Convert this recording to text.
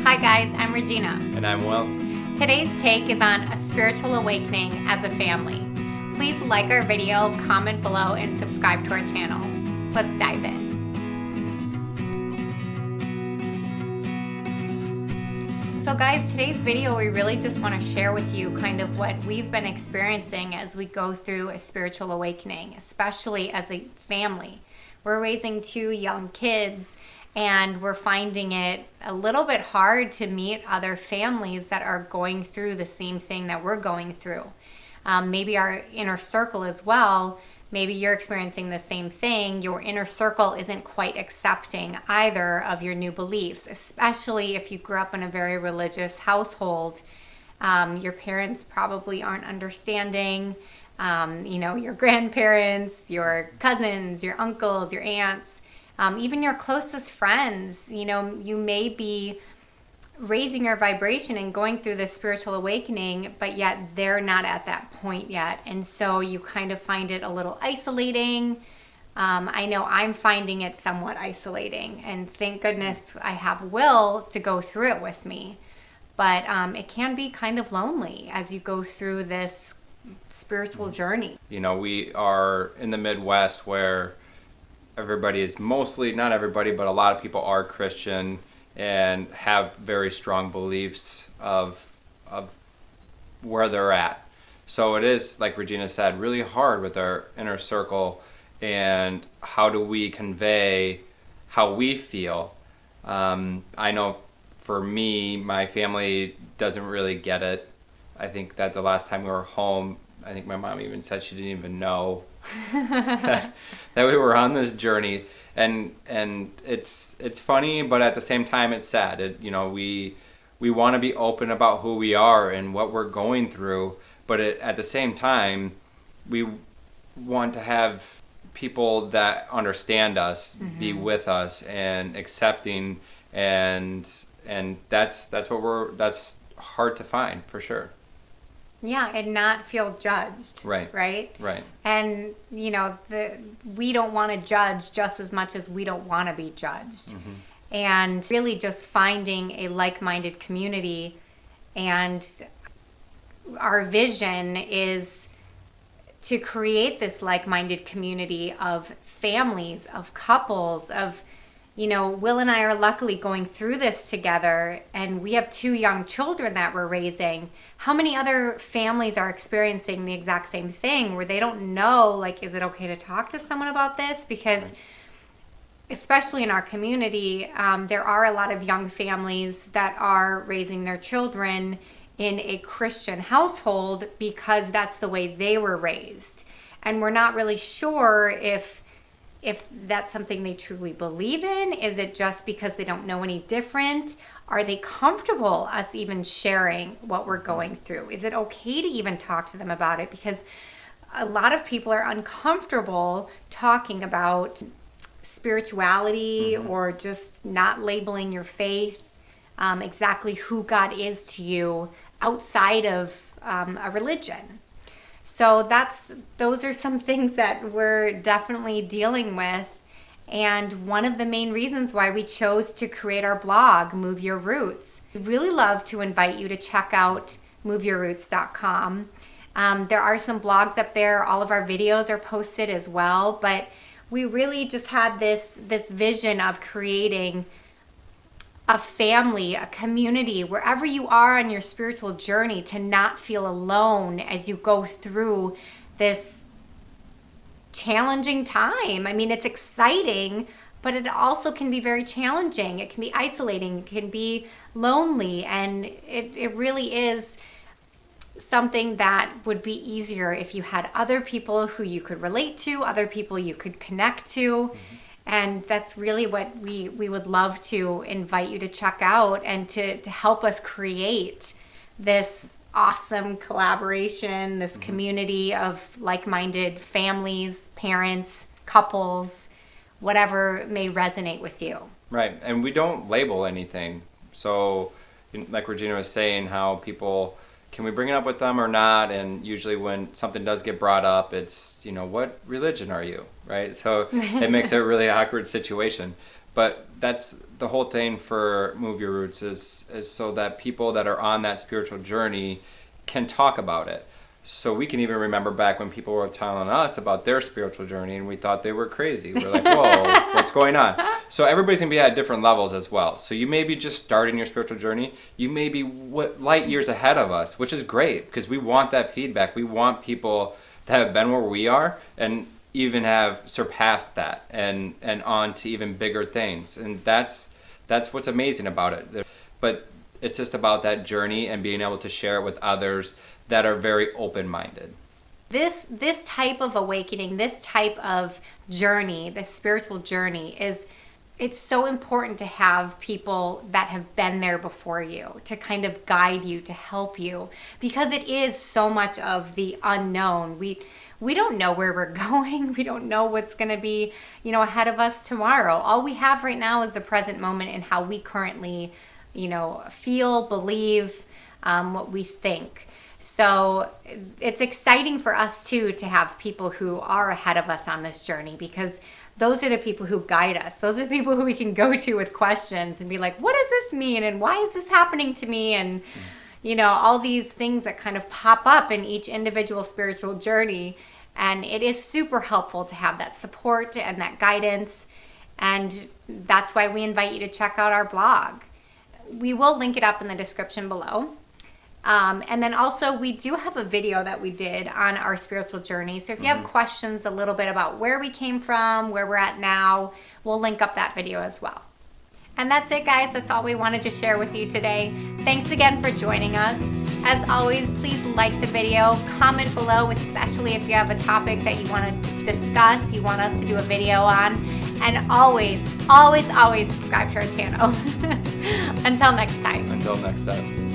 Hi guys, I'm Regina. And I'm Will. Today's take is on a spiritual awakening as a family. Please like our video, comment below, and subscribe to our channel. Let's dive in. So guys, today's video, we really just want to share with you kind of what we've been experiencing as we go through a spiritual awakening, especially as a family. We're raising 2 young kids, and we're finding it a little bit hard to meet other families that are going through the same thing that we're going through. Maybe our inner circle as well. Maybe you're experiencing the same thing. Your inner circle isn't quite accepting either of your new beliefs, especially if you grew up in a very religious household. Your parents probably aren't understanding. Your grandparents, your cousins, your uncles, your aunts, even your closest friends, you may be raising your vibration and going through this spiritual awakening, but yet they're not at that point yet. And so you kind of find it a little isolating. I know I'm finding it somewhat isolating, and thank goodness I have Will to go through it with me. But it can be kind of lonely as you go through this spiritual journey. We are in the Midwest where everybody is mostly, not everybody, but a lot of people are Christian and have very strong beliefs of where they're at. So it is, like Regina said, really hard with our inner circle, and how do we convey how we feel. I know for me, my family doesn't really get it. I think that the last time we were home, I think my mom even said she didn't even know that we were on this journey. And it's funny, but at the same time it's sad. We want to be open about who we are and what we're going through, but at the same time we want to have people that understand us, be with us and accepting, and that's hard to find for sure. Yeah, and not feel judged. Right. And, we don't want to judge just as much as we don't want to be judged. And really just finding a like-minded community. And our vision is to create this like-minded community of families, of couples, of Will and I are luckily going through this together, and we have 2 young children that we're raising. How many other families are experiencing the exact same thing where they don't know, is it okay to talk to someone about this? Because especially in our community, there are a lot of young families that are raising their children in a Christian household because that's the way they were raised. And we're not really sure if that's something they truly believe in. Is it just because they don't know any different? Are they comfortable us even sharing what we're going through? Is it okay to even talk to them about it? Because a lot of people are uncomfortable talking about spirituality or just not labeling your faith, exactly who God is to you outside of a religion. So those are some things that we're definitely dealing with. And one of the main reasons why we chose to create our blog, Move Your Roots. We'd really love to invite you to check out moveyourroots.com. There are some blogs up there. All of our videos are posted as well. But we really just had this vision of creating a family, a community, wherever you are on your spiritual journey, to not feel alone as you go through this challenging time. I mean, it's exciting, but it also can be very challenging. It can be isolating, it can be lonely, and it really is something that would be easier if you had other people who you could relate to, other people you could connect to. And that's really what we would love to invite you to check out, and to help us create this awesome collaboration, this community of like-minded families, parents, couples, whatever may resonate with you. Right. And we don't label anything. So like Regina was saying, how people, can we bring it up with them or not? And usually when something does get brought up, it's, what religion are you? Right? So it makes it a really awkward situation. But the whole thing for Move Your Roots is so that people that are on that spiritual journey can talk about it. So we can even remember back when people were telling us about their spiritual journey and we thought they were crazy. We're like, whoa, what's going on? So everybody's going to be at different levels as well. So you may be just starting your spiritual journey. You may be light years ahead of us, which is great because we want that feedback. We want people that have been where we are and even have surpassed that and on to even bigger things. And that's what's amazing about it. But it's just about that journey and being able to share it with others that are very open-minded. This type of awakening, this type of journey, this spiritual journey it's so important to have people that have been there before you to kind of guide you, to help you, because it is so much of the unknown. We don't know where we're going. We don't know what's going to be, ahead of us tomorrow. All we have right now is the present moment and how we currently, feel, believe, what we think. So it's exciting for us too to have people who are ahead of us on this journey, because those are the people who guide us. Those are the people who we can go to with questions and be like, what does this mean? And why is this happening to me? And, all these things that kind of pop up in each individual spiritual journey. And it is super helpful to have that support and that guidance. And that's why we invite you to check out our blog. We will link it up in the description below. And then also we do have a video that we did on our spiritual journey. So if you have questions a little bit about where we came from, where we're at now, we'll link up that video as well. And that's it, guys. That's all we wanted to share with you today. Thanks again for joining us. As always, please like the video, comment below, especially if you have a topic that you want to discuss, you want us to do a video on. And always, always, always subscribe to our channel. Until next time. Until next time.